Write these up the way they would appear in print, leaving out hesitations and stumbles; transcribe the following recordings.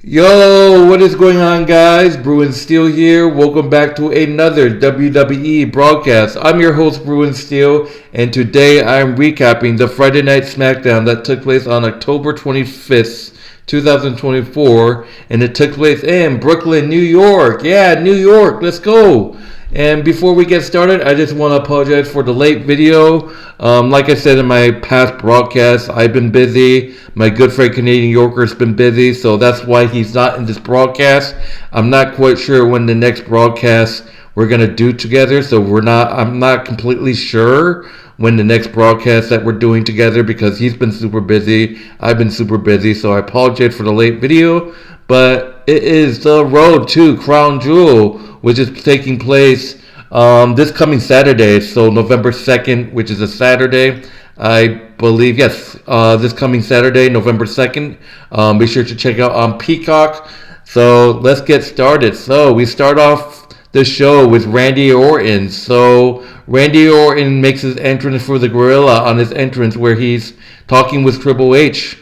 Yo, what is going on, guys? Bruin Steel here. Welcome back to another WWE broadcast. I'm your host, Bruin Steel, and today I'm recapping the Friday Night Smackdown that took place on October 25th, 2024, and it took place in Brooklyn, New York. Yeah, New York, let's go. And before we get started, I just want to apologize for the late video. Like I said in my past broadcasts, I've been busy. My good friend Canadian Yorker's been busy, so that's why he's not in this broadcast. I'm not quite sure when the next broadcast we're gonna do together, so I'm not completely sure when the next broadcast that we're doing together because he's been super busy. I've been super busy, so I apologize for the late video. But it is the road to Crown Jewel, which is taking place this coming Saturday, so November 2nd, which is a Saturday, I believe. Yes, this coming Saturday, November 2nd. Be sure to check out on Peacock. So let's get started. So we start off the show with Randy Orton. So Randy Orton makes his entrance for the Gorilla on his entrance where he's talking with Triple H.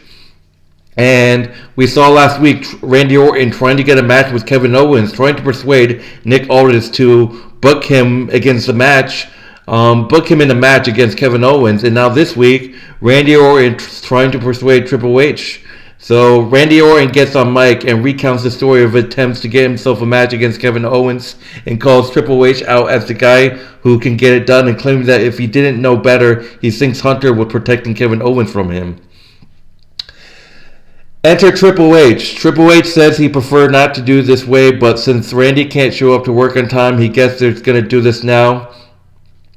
And we saw last week Randy Orton trying to get a match with Kevin Owens, trying to persuade Nick Aldis to book him against the match, book him in the match against Kevin Owens. And now this week, Randy Orton trying to persuade Triple H. So Randy Orton gets on mic and recounts the story of attempts to get himself a match against Kevin Owens and calls Triple H out as the guy who can get it done and claims that if he didn't know better, he thinks Hunter was protecting Kevin Owens from him. Enter Triple H. Triple H says he preferred not to do this way, but since Randy can't show up to work on time, he guessed they're going to do this now.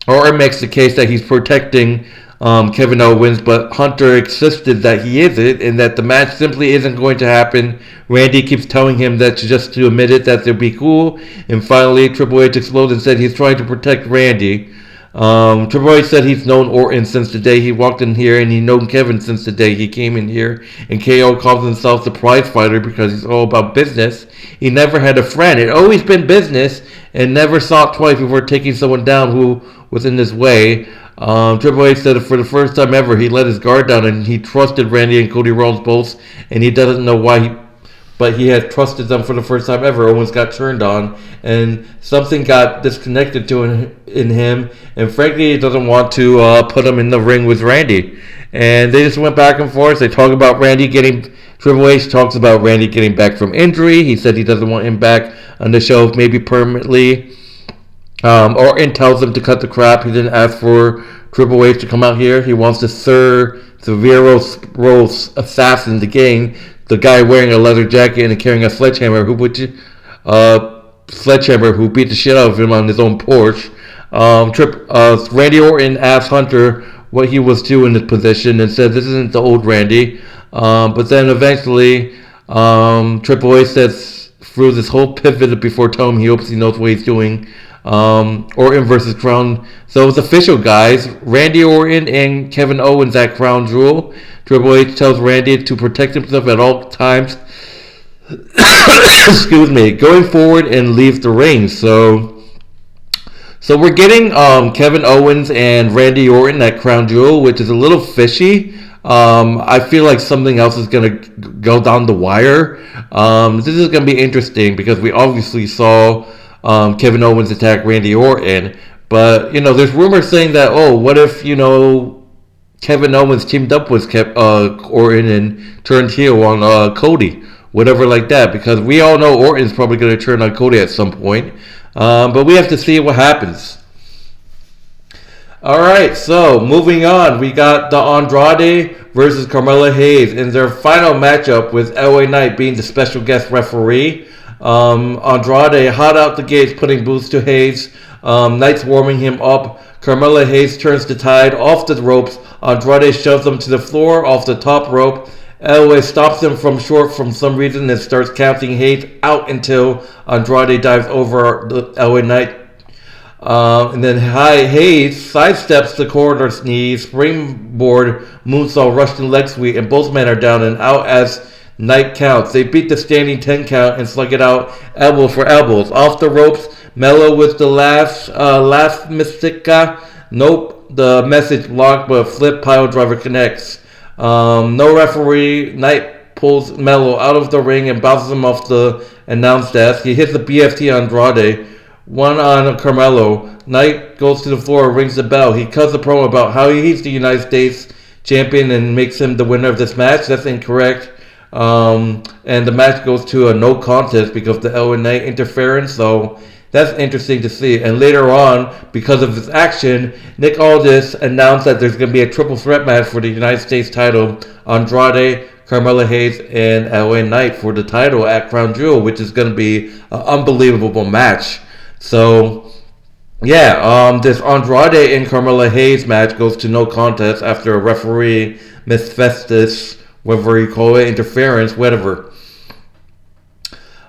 Or it makes the case that he's protecting Kevin Owens, but Hunter insisted that he isn't and that the match simply isn't going to happen. Randy keeps telling him that just to admit it, that they'll be cool. And finally, Triple H exploded and said he's trying to protect Randy. Triple H said he's known Orton since the day he walked in here, and he's known Kevin since the day he came in here. And KO calls himself the prize fighter because he's all about business. He never had a friend. It always been business, and never thought twice before taking someone down who was in his way. Triple H said for the first time ever, he let his guard down, and he trusted Randy and Cody Rhodes both, and he doesn't know why but he had trusted them for the first time ever. Owens got turned on, and something got disconnected in him, and frankly, he doesn't want to put him in the ring with Randy. And they just went back and forth. They talk about Triple H talks about Randy getting back from injury. He said he doesn't want him back on the show, maybe permanently. Orton tells him to cut the crap. He didn't ask for Triple H to come out here. He wants to serve Severo's assassin, the guy wearing a leather jacket and carrying a sledgehammer who beat the shit out of him on his own porch. Randy Orton asked Hunter what he was doing in this position and said this isn't the old Randy. But then eventually Triple H says through this whole pivot before telling him he hopes he knows what he's doing. Orton versus Crown. So it's official, guys. Randy Orton and Kevin Owens at Crown Jewel. Triple H tells Randy to protect himself at all times. Excuse me. Going forward and leave the ring. So we're getting Kevin Owens and Randy Orton at Crown Jewel, which is a little fishy. I feel like something else is going to go down the wire. This is going to be interesting because we obviously saw Kevin Owens attack Randy Orton. But, there's rumors saying that, what if, Kevin Owens teamed up with Orton and turned heel on Cody, whatever like that, because we all know Orton's probably going to turn on Cody at some point, but we have to see what happens. Alright, so moving on, we got the Andrade versus Carmelo Hayes in their final matchup with LA Knight being the special guest referee. Andrade hot out the gates, putting boots to Hayes. Knight's warming him up. Carmelo Hayes turns the tide off the ropes. Andrade shoves him to the floor off the top rope. LA stops him from short for some reason and starts counting Hayes out until Andrade dives over the LA Knight. And then Hayes sidesteps the corridor's knee, springboard moonsault, Russian leg sweep, and both men are down and out as Knight counts. They beat the standing 10 count and slug it out elbow for elbows. Off the ropes, Mello with the last Mystica. Nope. The message blocked, but flip pile driver connects. No referee. Knight pulls Melo out of the ring and bounces him off the announce desk. He hits the BFT on Andrade, one on Carmelo. Knight goes to the floor, rings the bell. He cuts a promo about how he's the United States champion and makes him the winner of this match. That's incorrect. And the match goes to a no contest because of the LA interference. So that's interesting to see. And later on, because of this action, Nick Aldis announced that there's going to be a triple threat match for the United States title. Andrade, Carmelo Hayes, and LA Knight for the title at Crown Jewel, which is going to be an unbelievable match. So, yeah, this Andrade and Carmelo Hayes match goes to no contest after a referee misfestus, whatever you call it, interference, whatever.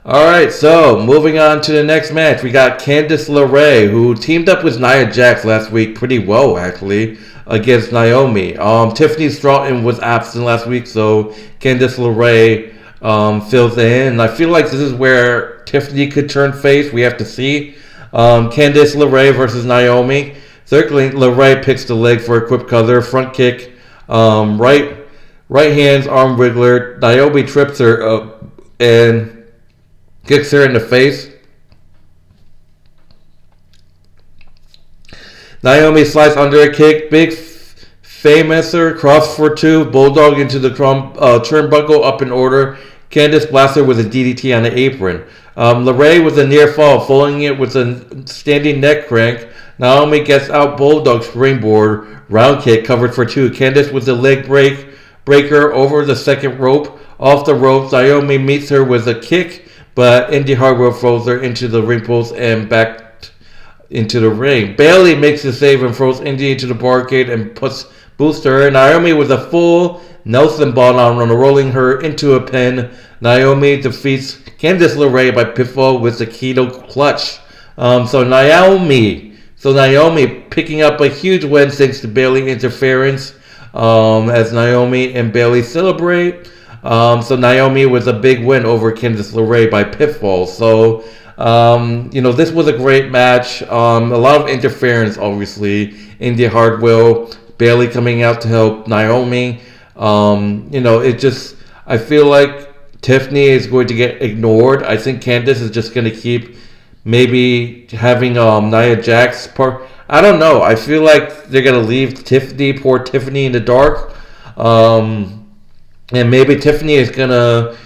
Alright, so moving on to the next match, we got Candice LeRae, who teamed up with Nia Jax last week pretty well, actually, against Naomi. Tiffany Stratton was absent last week, so Candice LeRae fills in. And I feel like this is where Tiffany could turn face. We have to see. Candice LeRae versus Naomi. Circling, LeRae picks the leg for a quick cover, front kick, right hand's arm wriggler. Naomi trips her and kicks her in the face. Naomi slides under a kick. Big famouser cross for two. Bulldog into the turnbuckle up in order. Candice blasts her with a DDT on the apron. LeRae with a near fall, following it with a standing neck crank. Naomi gets out Bulldog springboard. Round kick covered for two. Candice with the leg breaker over the second rope. Off the ropes, Naomi meets her with a kick, but Indy Hartwell throws her into the ring post and back into the ring. Bayley makes the save and throws Indy into the barricade and boosts her. Naomi with a full Nelson bomb on rolling her into a pin. Naomi defeats Candice LeRae by pinfall with the Keto clutch. So Naomi picking up a huge win thanks to Bayley interference as Naomi and Bayley celebrate. So Naomi was a big win over Candice LeRae by pinfall. So, this was a great match. A lot of interference, obviously. Indy Hartwell, Bayley coming out to help Naomi. I feel like Tiffany is going to get ignored. I think Candice is just going to keep maybe having Nia Jax part. I don't know. I feel like they're going to leave poor Tiffany in the dark. And maybe Tiffany is going to,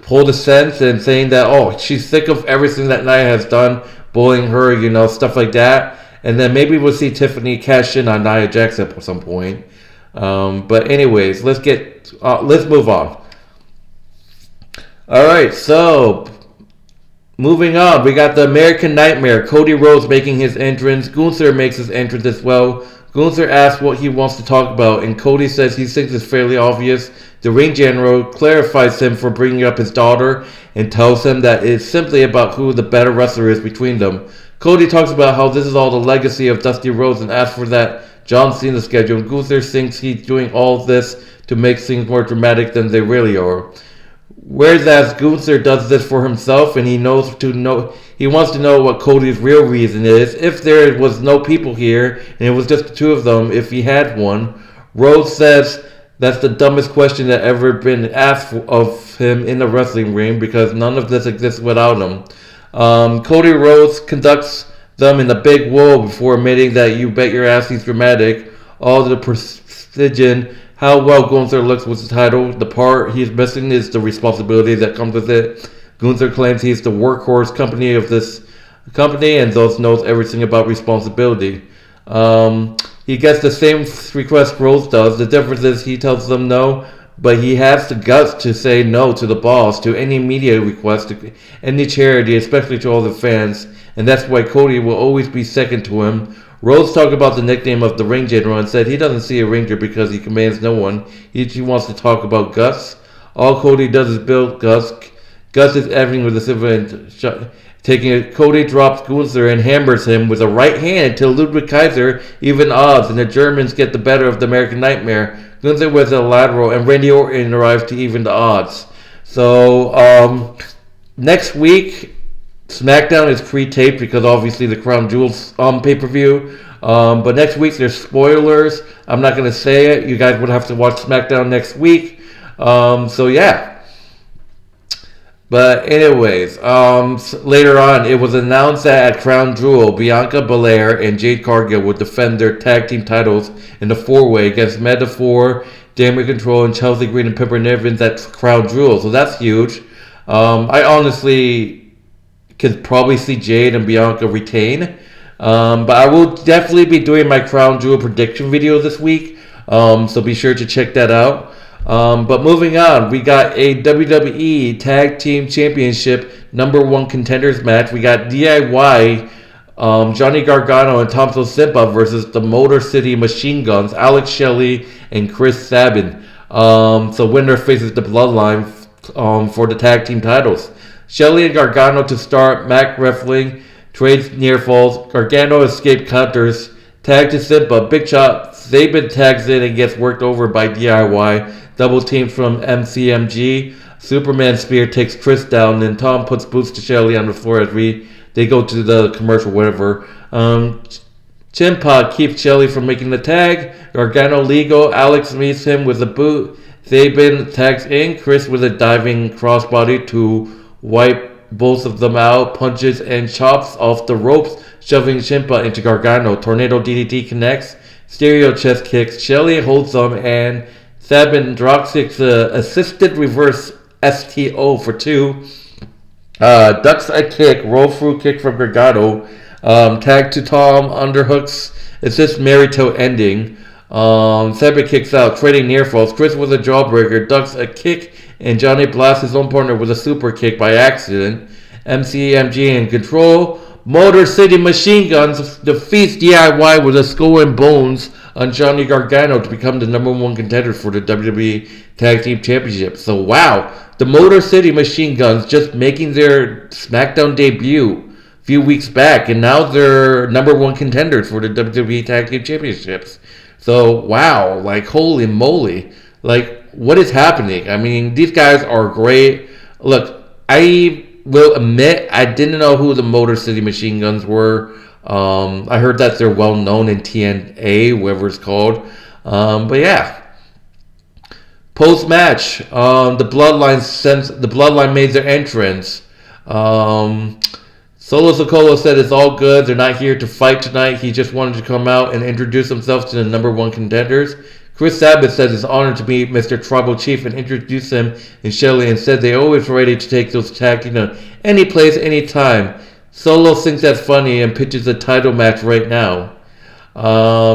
pull the sense and saying that, she's sick of everything that Nia has done, bullying her, stuff like that. And then maybe we'll see Tiffany cash in on Nia Jax at some point. But anyways, let's move on. All right, so moving on, we got the American Nightmare. Cody Rhodes making his entrance. Gunther makes his entrance as well. Gunther asks what he wants to talk about, and Cody says he thinks it's fairly obvious. The ring general clarifies him for bringing up his daughter and tells him that it's simply about who the better wrestler is between them. Cody talks about how this is all the legacy of Dusty Rhodes and asks for that John Cena schedule. Gunther thinks he's doing all of this to make things more dramatic than they really are. Whereas Gunther does this for himself, and he wants to know what Cody's real reason is. If there was no people here, and it was just the two of them, if he had one, Rhodes says that's the dumbest question that ever been asked of him in the wrestling ring, because none of this exists without him. Cody Rhodes conducts them in a big whoa before admitting that you bet your ass he's dramatic. All the precision, how well Gunther looks with the title. The part he's missing is the responsibility that comes with it. Gunther claims he's the workhorse company of this company and thus knows everything about responsibility. He gets the same request Rhodes does. The difference is he tells them no, but he has the guts to say no to the boss, to any media request, to any charity, especially to all the fans. And that's why Cody will always be second to him. Rhodes talked about the nickname of the ring general and said he doesn't see a ringer because he commands no one. He wants to talk about guts. All Cody does is build guts. Guts is everything with the silver and taking it. Cody drops Gunther and hammers him with a right hand till Ludwig Kaiser even odds, and the Germans get the better of the American Nightmare. Gunther with a lateral, and Randy Orton arrives to even the odds. So next week, SmackDown is pre-taped because obviously the Crown Jewel's pay-per-view. But next week there's spoilers. I'm not going to say it. You guys would have to watch SmackDown next week. So yeah. But anyways, later on, it was announced that at Crown Jewel, Bianca Belair and Jade Cargill would defend their tag team titles in the four-way against Metaphor, Damage Control, and Chelsea Green and Piper Niven at Crown Jewel. So that's huge. I honestly could probably see Jade and Bianca retain. But I will definitely be doing my Crown Jewel prediction video this week. So be sure to check that out. But moving on, we got a WWE Tag Team Championship #1 contenders match. We got DIY, Johnny Gargano and Tommaso Ciampa versus the Motor City Machine Guns, Alex Shelley and Chris Sabin. So winner faces the Bloodline for the tag team titles. Shelley and Gargano to start. Mac wrestling, trades near falls. Gargano escape counters. Tag to Ciampa. Big shot. Sabin tags in and gets worked over by DIY. Double team from MCMG. Superman spear takes Chris down. Then Tom puts boots to Shelley on the floor as they go to the commercial, whatever. Ciampa keeps Shelley from making the tag. Gargano legal. Alex meets him with a boot. Sabin tags in. Chris with a diving crossbody to wipe both of them out. Punches and chops off the ropes, shoving Ciampa into Gargano. Tornado DDT connects. Stereo chest kicks. Shelley holds them and Sabin dropkicks assisted reverse STO for 2. Ducks a kick, roll through kick from Gargano. Tag to Tom, underhooks, assist Mary till ending. Sabin kicks out, trading near falls. Chris with a jawbreaker, ducks a kick, and Johnny blasts his own partner with a super kick by accident. MCMG in control. Motor City Machine Guns defeats DIY with a skull and bones on Johnny Gargano to become the #1 contender for the WWE Tag Team Championship. So wow, the Motor City Machine Guns just making their SmackDown debut a few weeks back, and now they're #1 contenders for the WWE Tag Team Championships. So wow, like holy moly, like what is happening? I mean, these guys are great. Look, I will admit I didn't know who the Motor City Machine Guns were. I heard that they're well known in TNA, whatever it's called. But yeah. Post match, the Bloodline made their entrance. Solo Sikoa said it's all good. They're not here to fight tonight. He just wanted to come out and introduce himself to the #1 contenders. Chris Sabin says it's honored to meet Mr. Tribal Chief and introduce him and Shelley, and said they're always ready to take those tag teams to any place, anytime. Solo thinks that's funny and pitches a title match right now.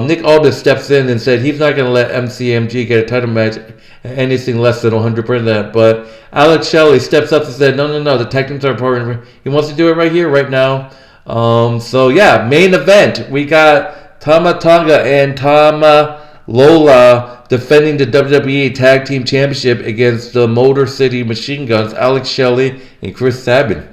Nick Aldis steps in and said he's not going to let MCMG get a title match at anything less than 100%. But Alex Shelley steps up and said, no, the tag teams are important. He wants to do it right here, right now. So yeah, main event. We got Tama Tonga and Tama Lola defending the WWE Tag Team Championship against the Motor City Machine Guns, Alex Shelley and Chris Sabin.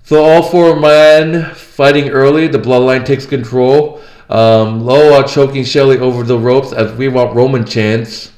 So all four men fighting early. The Bloodline takes control. Lola choking Shelley over the ropes as We Want Roman chants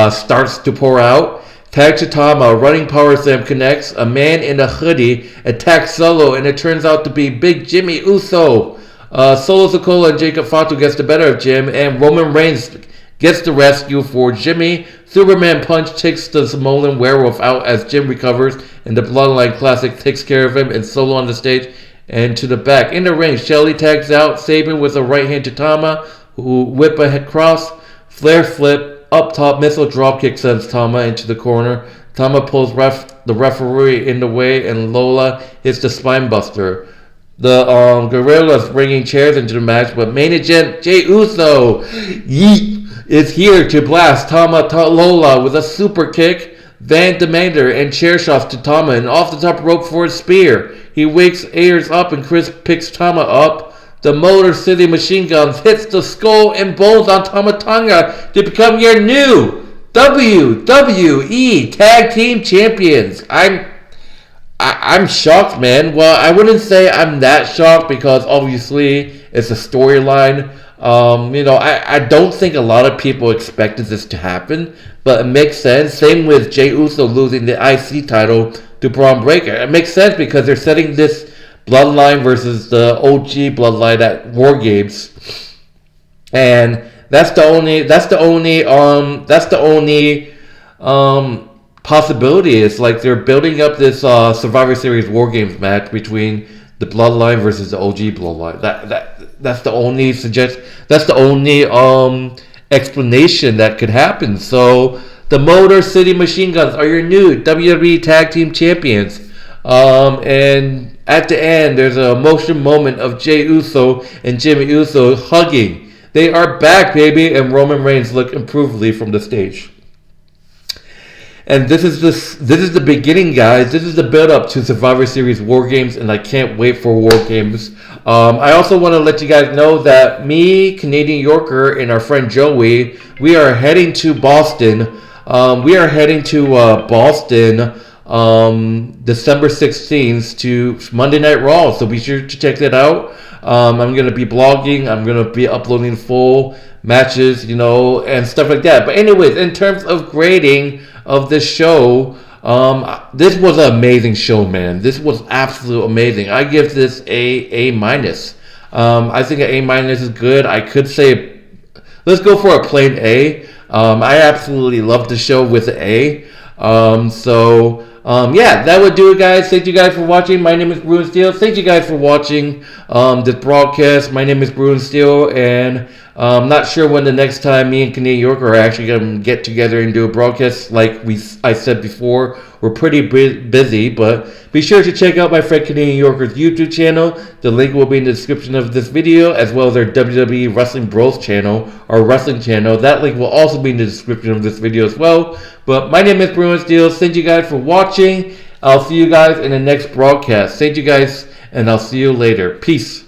starts to pour out. Tag to Tama, running power slam connects. A man in a hoodie attacks Solo, and it turns out to be Big Jimmy Uso. Solo Sikoa and Jacob Fatu gets the better of Jim, and Roman Reigns gets the rescue for Jimmy. Superman punch takes the Samoan werewolf out as Jim recovers, and the Bloodline Classic takes care of him, and Solo on the stage and to the back. In the ring, Shelley tags out Sabin with a right hand to Tama, who whip a head cross, flare flip, up top missile dropkick sends Tama into the corner. Tama pulls the referee in the way, and Lola hits the spine buster. The Guerrillas bringing chairs into the match, but main agent Jey Uso is here to blast Tama Lola with a super kick, Van Demander, and chair shots to Tama, and off the top rope for a spear. He wakes Ayers up, and Chris picks Tama up. The Motor City Machine Guns hits the skull and bones on Tama Tonga to become your new WWE Tag Team Champions. I'm shocked, man. Well, I wouldn't say I'm that shocked because obviously it's a storyline. I don't think a lot of people expected this to happen, but it makes sense. Same with Jey Uso losing the IC title to Bron Breakker. It makes sense because they're setting this Bloodline versus the OG Bloodline at War Games, and possibility. It's like they're building up this Survivor Series War Games match between the Bloodline versus the OG Bloodline. That's the only explanation that could happen. So the Motor City Machine Guns are your new WWE Tag Team Champions. And at the end, there's an emotional moment of Jey Uso and Jimmy Uso hugging. They are back, baby, and Roman Reigns look improvedly from the stage. And this is the beginning, guys. This is the build-up to Survivor Series War Games, and I can't wait for War Games. I also want to let you guys know that me, Canadian Yorker, and our friend Joey, we are heading to Boston. December 16th to Monday Night Raw, so be sure to check that out. I'm going to be blogging. I'm going to be uploading full matches, and stuff like that. But anyways, in terms of grading of this show, this was an amazing show, man. This was absolutely amazing. I give this A-. I think an A- is good. I could say, let's go for a plain A. I absolutely love the show with an A. That would do it, guys. Thank you guys for watching. My name is Bruin Steel. Thank you guys for watching this broadcast. My name is Bruin Steel, and I'm not sure when the next time me and Canadian Yorker are actually going to get together and do a broadcast. Like I said before, we're pretty busy, but be sure to check out my friend Canadian Yorker's YouTube channel. The link will be in the description of this video, as well as their WWE Wrestling Bros channel, or wrestling channel. That link will also be in the description of this video as well. But my name is Bruin Steel. Thank you guys for watching. I'll see you guys in the next broadcast. Thank you guys, and I'll see you later. Peace.